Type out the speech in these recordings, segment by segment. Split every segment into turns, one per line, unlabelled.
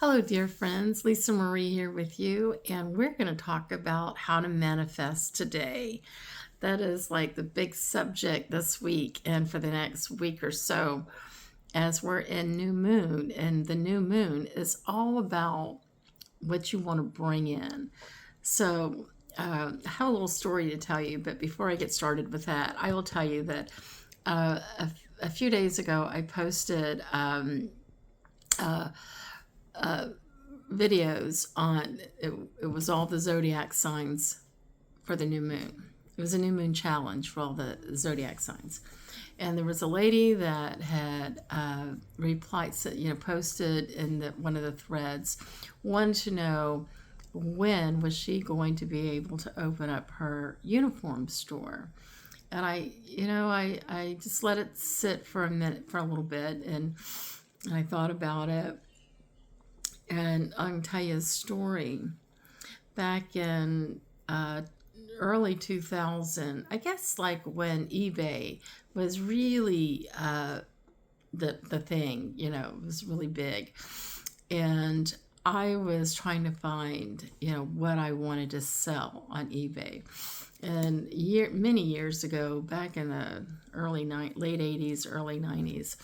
Hello, dear friends. Lisa Marie here with you, and we're going to talk about how to manifest today. That is like the big subject this week and for the next week or so, as we're in new moon. And the new moon is all about what you want to bring in. So, I have a little story to tell you, but before I get started with that, I will tell you that a few days ago I posted uh, videos on it was all the zodiac signs for the new moon. It was a new moon challenge for all the zodiac signs, and there was a lady that had replied, posted in one of the threads, wanted to know when was she going to be able to open up her uniform store. And I just let it sit for a minute, for a little bit, and I thought about it. And I can tell you a story. Back in early 2000, I guess, like when eBay was really the thing, it was really big. And I was trying to find, what I wanted to sell on eBay. And many years ago, back in the late 80s, early 90s,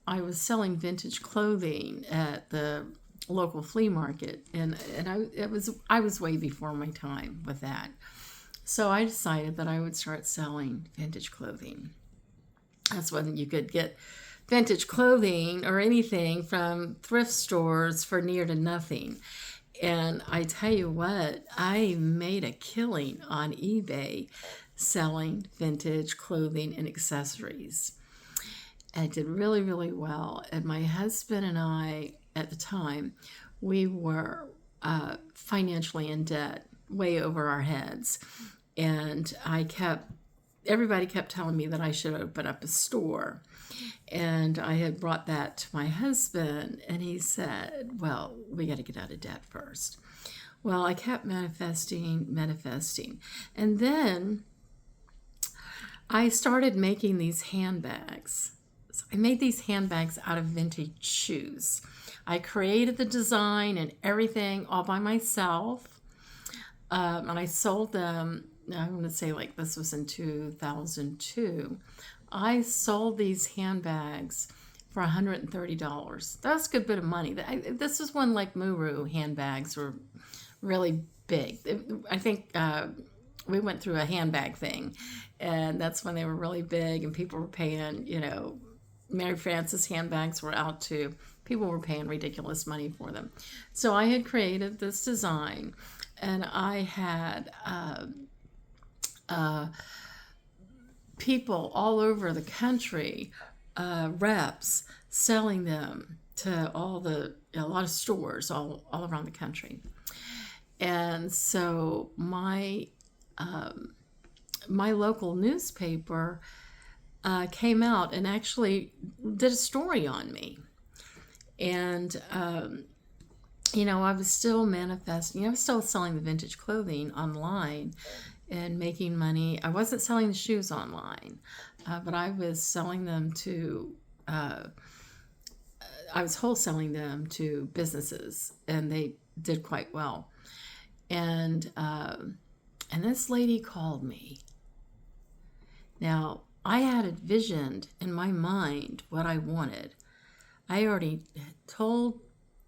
I was selling vintage clothing at the local flea market, and I was way before my time with that. So I decided that I would start selling vintage clothing. That's when you could get vintage clothing or anything from thrift stores for near to nothing. And I tell you what, I made a killing on eBay selling vintage clothing and accessories. I did really, really well. And my husband and I, at the time, we were financially in debt, way over our heads. And everybody kept telling me that I should open up a store. And I had brought that to my husband, and he said, well, we got to get out of debt first. Well, I kept manifesting. And then I started making these handbags. So I made these handbags out of vintage shoes. I created the design and everything all by myself. And I sold them, I'm going to say, like, this was in 2002. I sold these handbags for $130. That's a good bit of money. This is when, like, Muru handbags were really big. I think we went through a handbag thing, and that's when they were really big, and people were paying, Mary Frances handbags were out too. People were paying ridiculous money for them. So I had created this design, and I had people all over the country, reps, selling them to a lot of stores all around the country. And so my local newspaper came out and actually did a story on me. And, I was still manifesting. I was still selling the vintage clothing online and making money. I wasn't selling the shoes online, but I was selling them I was wholesaling them to businesses, and they did quite well. And this lady called me. Now, I had envisioned in my mind what I wanted. I already told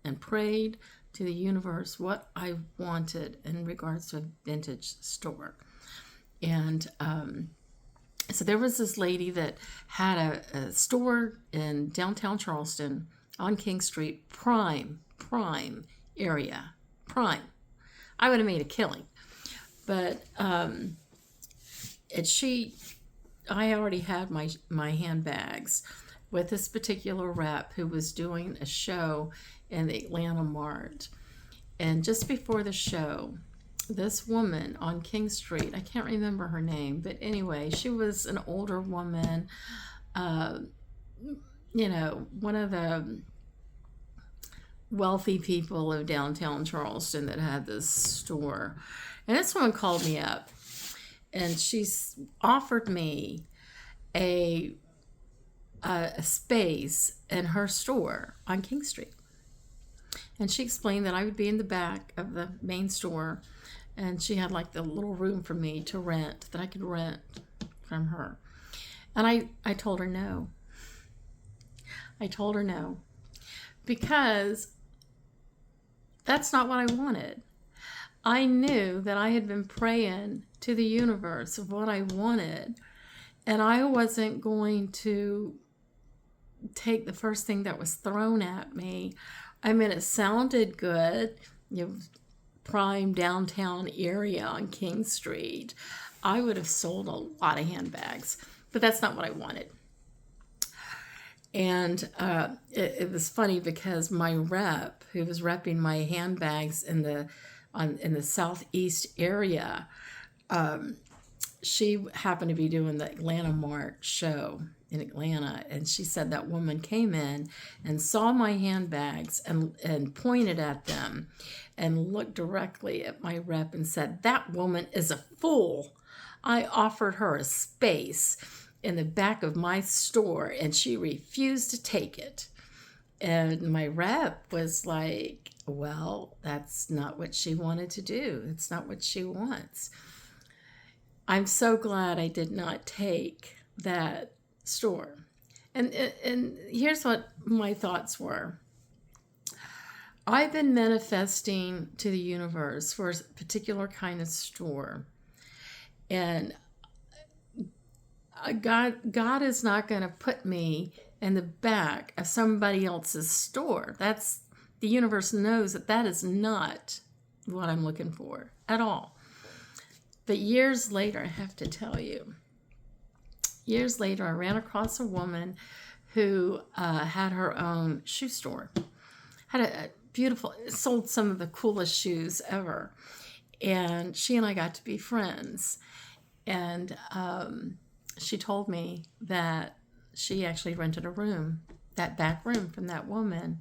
and prayed to the universe what I wanted in regards to a vintage store. And so there was this lady that had a store in downtown Charleston on King Street, prime area, prime. I would have made a killing. But I already had my handbags with this particular rep who was doing a show in the Atlanta Mart. And just before the show, this woman on King Street, I can't remember her name, but anyway, she was an older woman, one of the wealthy people of downtown Charleston that had this store. And this woman called me up, and she's offered me a space in her store on King Street. And she explained that I would be in the back of the main store, and she had like the little room for me to rent, that I could rent from her. And I told her no. I told her no, because that's not what I wanted. I knew that I had been praying to the universe of what I wanted, and I wasn't going to take the first thing that was thrown at me. I mean, it sounded good, prime downtown area on King Street. I would have sold a lot of handbags, but that's not what I wanted. And it was funny because my rep, who was repping my handbags in the southeast area, she happened to be doing the Atlanta Mart show in Atlanta, and she said that woman came in and saw my handbags and pointed at them and looked directly at my rep and said, "That woman is a fool. I offered her a space in the back of my store and she refused to take it." And my rep was like, "Well, that's not what she wanted to do. It's not what she wants." I'm so glad I did not take that store. And here's what my thoughts were. I've been manifesting to the universe for a particular kind of store. And God is not going to put me in the back of somebody else's store. The universe knows that is not what I'm looking for at all. But years later, I have to tell you, years later, I ran across a woman who had her own shoe store. Had a beautiful, sold some of the coolest shoes ever. And she and I got to be friends. And she told me that she actually rented a room, that back room, from that woman.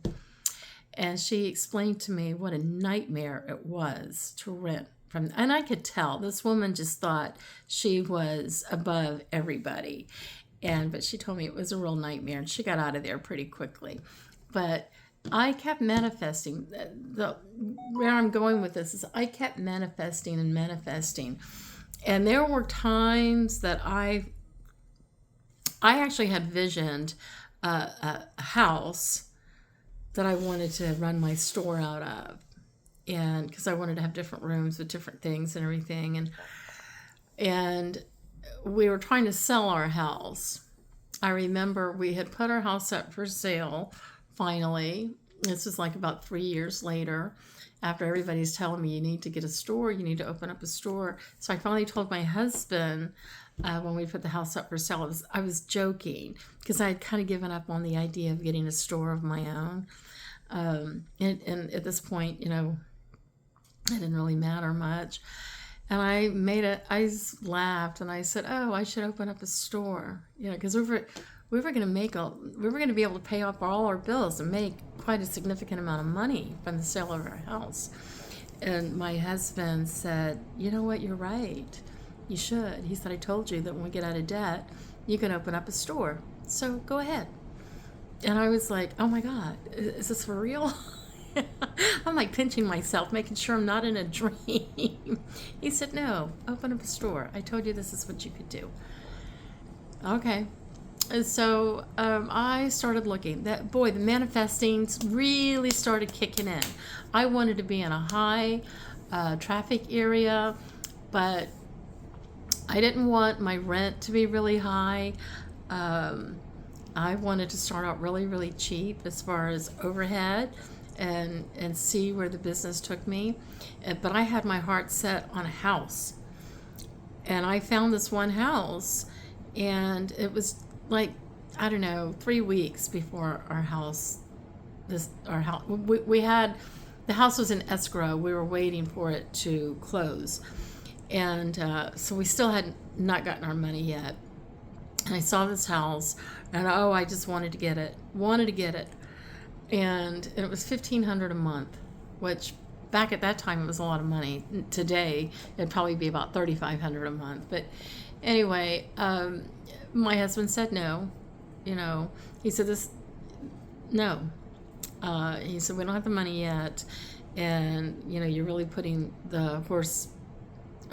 And she explained to me what a nightmare it was to rent from. And I could tell this woman just thought she was above everybody. But she told me it was a real nightmare, and she got out of there pretty quickly. But I kept manifesting. Where I'm going with this is I kept manifesting and manifesting. And there were times that I actually had visioned a house that I wanted to run my store out of. And because I wanted to have different rooms with different things and everything. And we were trying to sell our house. I remember we had put our house up for sale finally. This was like about 3 years later, after everybody's telling me, you need to get a store, you need to open up a store. So I finally told my husband when we put the house up for sale, I was joking because I had kind of given up on the idea of getting a store of my own. And at this point, it didn't really matter much. And I laughed and I said, "Oh, I should open up a store," because we were going to be able to pay off all our bills and make quite a significant amount of money from the sale of our house. And my husband said, "You know what? You're right. You should." He said, "I told you that when we get out of debt, you can open up a store. So go ahead." And I was like, "Oh my God, is this for real?" I'm like pinching myself, making sure I'm not in a dream. He said, "No, open up a store. I told you this is what you could do." Okay. And so I started looking. The manifesting really started kicking in. I wanted to be in a high traffic area, but I didn't want my rent to be really high. I wanted to start out really, really cheap as far as overhead and see where the business took me. But I had my heart set on a house. And I found this one house, and it was like, I don't know, 3 weeks before our house, we had, the house was in escrow. We were waiting for it to close. And so we still had not gotten our money yet. And I saw this house, and I just wanted to get it. And it was $1,500 a month, which back at that time it was a lot of money. Today it'd probably be about $3,500 a month. But anyway, my husband said no. He said no. He said, we don't have the money yet, and you're really putting the horse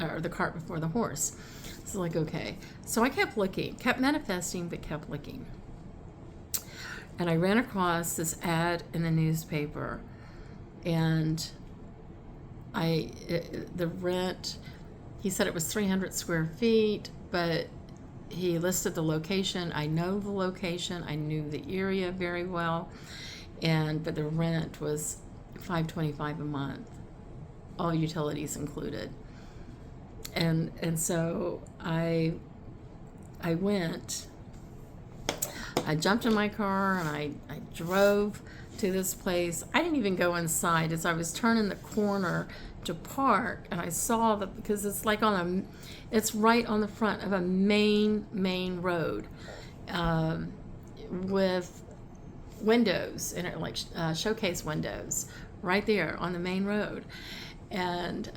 or the cart before the horse. So like, okay. So I kept looking, kept manifesting, but kept looking. And I ran across this ad in the newspaper, and the rent, he said it was 300 square feet, but he listed the location. I know the location. I knew the area very well. But the rent was $525 a month, all utilities included. And so I went. I jumped in my car and I drove to this place. I didn't even go inside. As I was turning the corner to park, and I saw that, because it's like it's right on the front of a main road, with windows in it, like showcase windows right there on the main road. And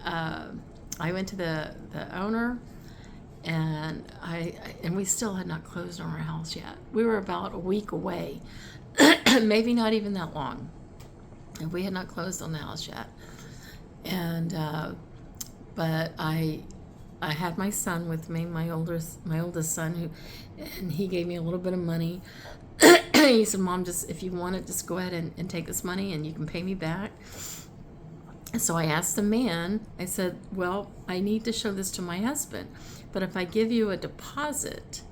I went to the owner, and and we still had not closed on our house yet. We were about a week away, maybe not even that long, and we had not closed on the house yet. And but I had my son with me, my oldest son, and he gave me a little bit of money. He said, Mom, just if you want it, just go ahead and take this money and you can pay me back. So I asked the man, I said, well, I need to show this to my husband, but if I give you a deposit,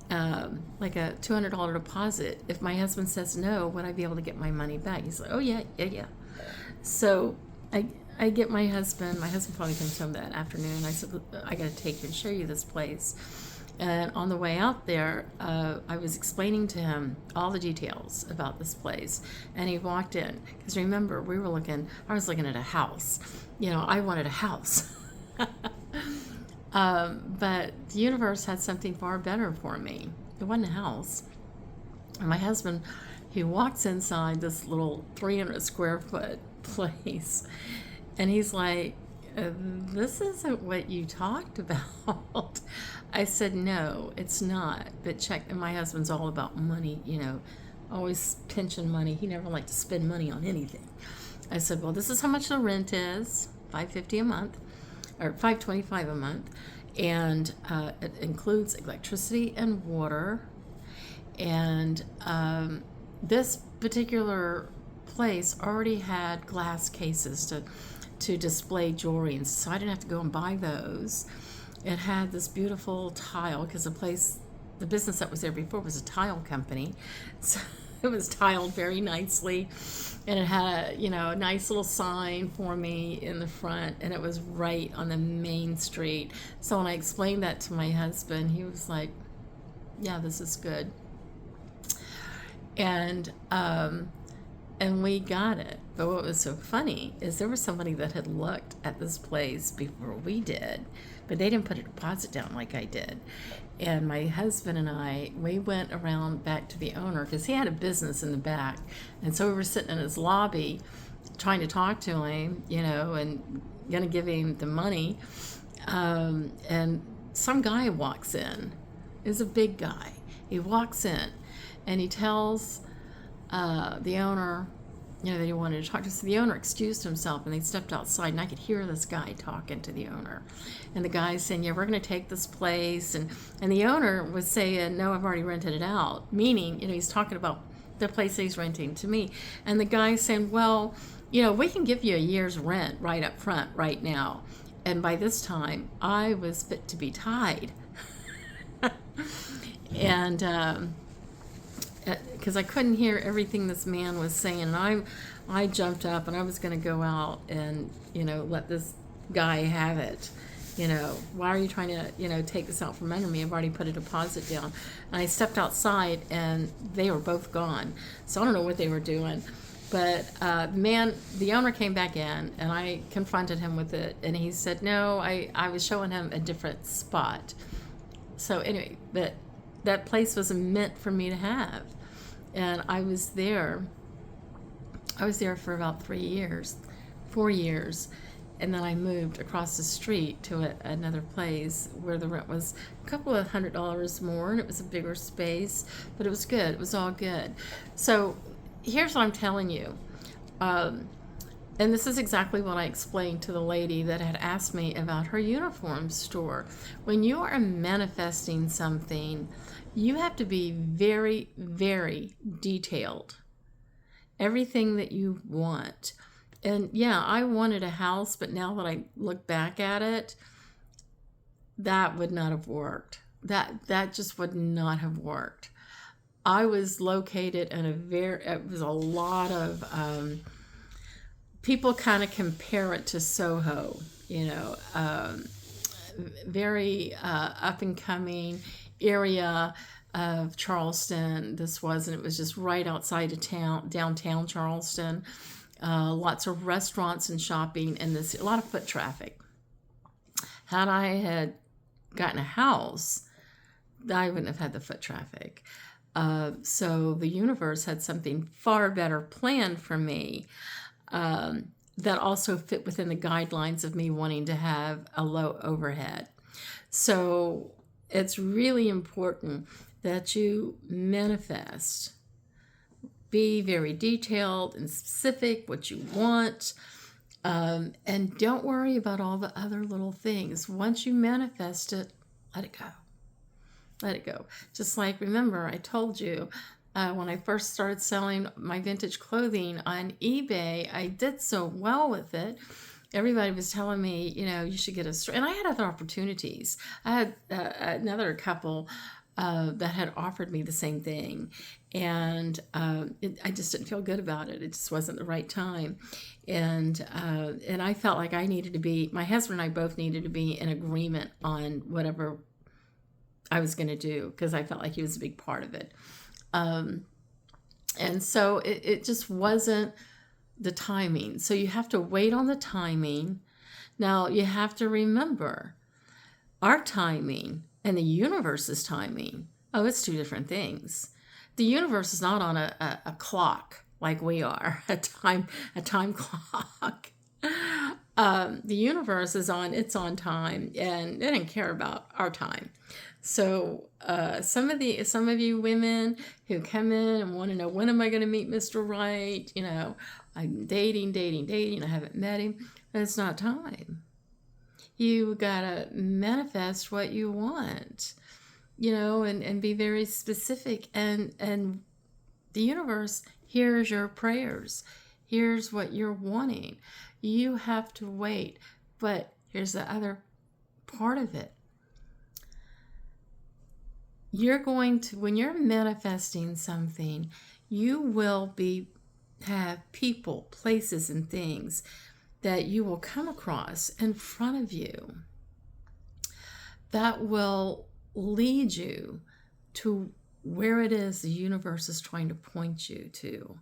like a $200 deposit, if my husband says no, would I be able to get my money back? He's like, oh, yeah. So I get my husband probably comes home that afternoon. I said, I got to take you and show you this place. And on the way out there, I was explaining to him all the details about this place. And he walked in. Because remember, I was looking at a house. I wanted a house. But the universe had something far better for me. It wasn't a house. And my husband, he walks inside this little 300 square foot place. And he's like, this isn't what you talked about. I said, no, it's not. But check, and my husband's all about money, always pinching money. He never liked to spend money on anything. I said, well, this is how much the rent is, $550 a month, or $525 a month. And it includes electricity and water. And this particular place already had glass cases to display jewelry, and so I didn't have to go and buy those. It had this beautiful tile, because the business that was there before was a tile company, so it was tiled very nicely, and it had a nice little sign for me in the front, and it was right on the main street. So when I explained that to my husband, he was like, yeah, this is good. And we got it. But what was so funny is there was somebody that had looked at this place before we did, but they didn't put a deposit down like I did. And my husband and we went around back to the owner, because he had a business in the back. And so we were sitting in his lobby trying to talk to him, and going to give him the money. And some guy walks in. It's a big guy. He walks in and he tells the owner, that he wanted to talk to. So the owner excused himself, and they stepped outside, and I could hear this guy talking to the owner. And the guy saying, yeah, we're going to take this place. And the owner was saying, no, I've already rented it out. Meaning, he's talking about the place that he's renting to me. And the guy saying, well, we can give you a year's rent right up front right now. And by this time, I was fit to be tied. And because I couldn't hear everything this man was saying, and I jumped up, and I was going to go out and let this guy have it. Why are you trying to take this out from under me? I've already put a deposit down. And I stepped outside, and they were both gone. So I don't know what they were doing, but the owner came back in, and I confronted him with it, and he said no. I was showing him a different spot. So anyway, but that place was meant for me to have. And I was there for about 4 years. And then I moved across the street to another place where the rent was a couple of $100 more, and it was a bigger space, but it was good. It was all good. So here's what I'm telling you. Um, and this is exactly what I explained to the lady that had asked me about her uniform store. When you are manifesting something, you have to be very, very detailed. Everything that you want. And yeah, I wanted a house, but now that I look back at it, that would not have worked. That just would not have worked. I was located in it was a lot of, people kind of compare it to Soho, very up and coming area of Charleston. And it was just right outside of town, downtown Charleston. Lots of restaurants and shopping, and a lot of foot traffic. Had I had gotten a house, I wouldn't have had the foot traffic. So the universe had something far better planned for me, that also fit within the guidelines of me wanting to have a low overhead. So it's really important that you manifest. Be very detailed and specific what you want. And don't worry about all the other little things. Once you manifest it, let it go. Let it go. Just like, remember, I told you when I first started selling my vintage clothing on eBay, I did so well with it. Everybody was telling me, you should get a store. And I had other opportunities. I had another couple that had offered me the same thing. And I just didn't feel good about it. It just wasn't the right time. And I felt like my husband and I both needed to be in agreement on whatever I was going to do, because I felt like he was a big part of it. And so it just wasn't the timing. So you have to wait on the timing. Now you have to remember our timing and the universe's timing. Oh, it's two different things. The universe is not on a clock like we are, a time clock. The universe is on time, and it didn't care about our time. So some of you women who come in and want to know, when am I going to meet Mr. Right? I'm dating. I haven't met him. It's not time. You gotta manifest what you want, and be very specific. And the universe hears your prayers. Here's what you're wanting. You have to wait. But here's the other part of it. When you're manifesting something, you will have people, places, and things that you will come across in front of you that will lead you to where it is the universe is trying to point you to.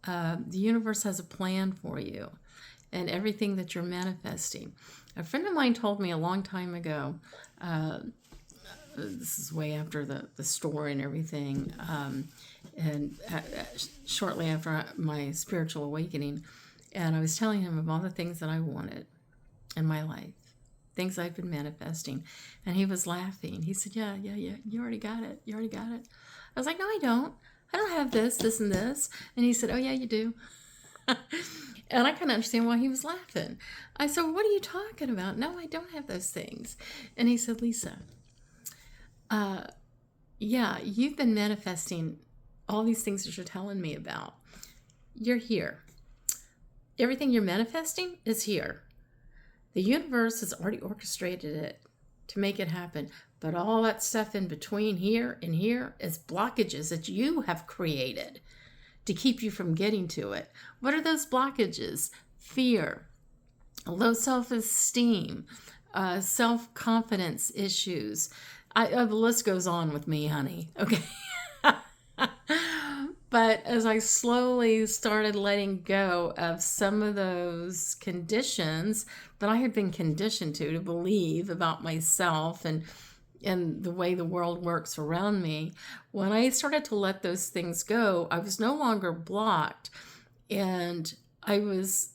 The universe has a plan for you and everything that you're manifesting. A friend of mine told me a long time ago, this is way after the store and everything, and shortly after my spiritual awakening, and I was telling him of all the things that I wanted in my life, things I've been manifesting, and he was laughing. He said, yeah, you already got it. I was like, no, I don't have this and this. And he said, oh yeah, you do. And I couldn't understand why he was laughing. I said, what are you talking about? No, I don't have those things. And he said, Lisa, yeah, you've been manifesting all these things that you're telling me about. You're here. Everything you're manifesting is here. The universe has already orchestrated it to make it happen. But all that stuff in between here and here is blockages that you have created to keep you from getting to it. What are those blockages? Fear, low self-esteem, self-confidence issues. The list goes on with me, honey. Okay. But as I slowly started letting go of some of those conditions that I had been conditioned to believe about myself and the way the world works around me, when I started to let those things go, I was no longer blocked, and I was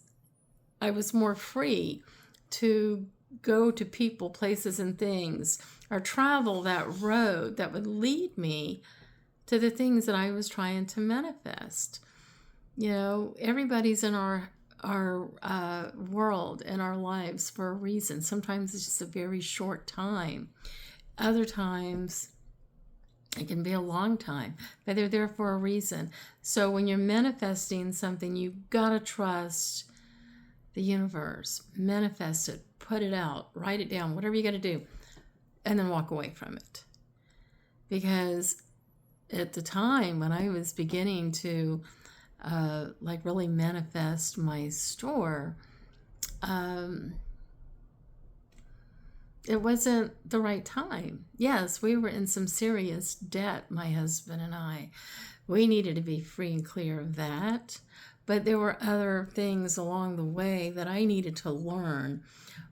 more free to go to people, places, and things, or travel that road that would lead me to the things that I was trying to manifest. You know, everybody's in our world and our lives for a reason. Sometimes it's just a very short time. Other times it can be a long time, but they're there for a reason. So when you're manifesting something, you've got to trust the universe. Manifest it, put it out, write it down, whatever you got to do, and then walk away from it. Because at the time when I was beginning to like really manifest my store, it wasn't the right time. Yes, we were in some serious debt, my husband and I. We needed to be free and clear of that. But there were other things along the way that I needed to learn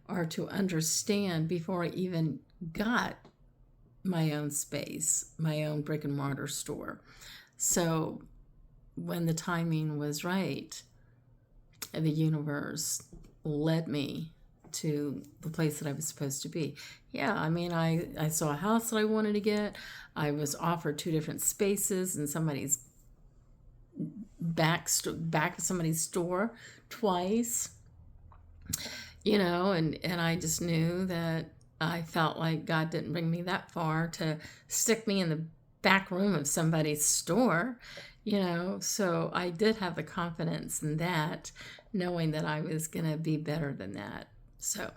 or to understand before I even got my own space, my own brick and mortar store. So when the timing was right, the universe led me to the place that I was supposed to be. Yeah, I mean, I saw a house that I wanted to get. I was offered 2 different spaces in somebody's back of somebody's store twice, you know, and I just knew that I felt like God didn't bring me that far to stick me in the back room of somebody's store, you know. So I did have the confidence in that, knowing that I was going to be better than that. So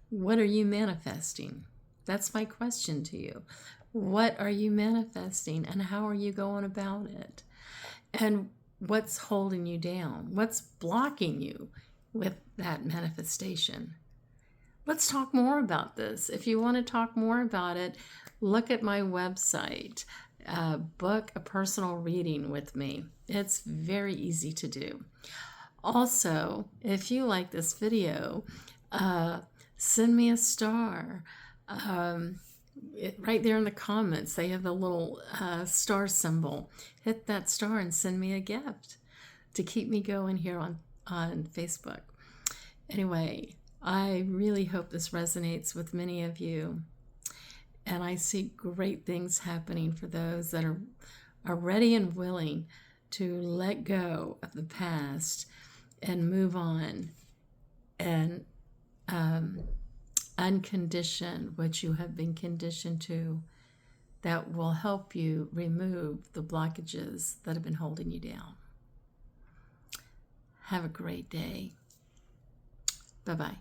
what are you manifesting? That's my question to you. What are you manifesting, and how are you going about it? And what's holding you down? What's blocking you with that manifestation? Let's talk more about this. If you want to talk more about it, look at my website. Book a personal reading with me. It's very easy to do. Also, if you like this video, send me a star. Right there in the comments, they have the little star symbol. Hit that star and send me a gift to keep me going here on Facebook. Anyway, I really hope this resonates with many of you. And I see great things happening for those that are ready and willing to let go of the past and move on and uncondition what you have been conditioned to, that will help you remove the blockages that have been holding you down. Have a great day. Bye-bye.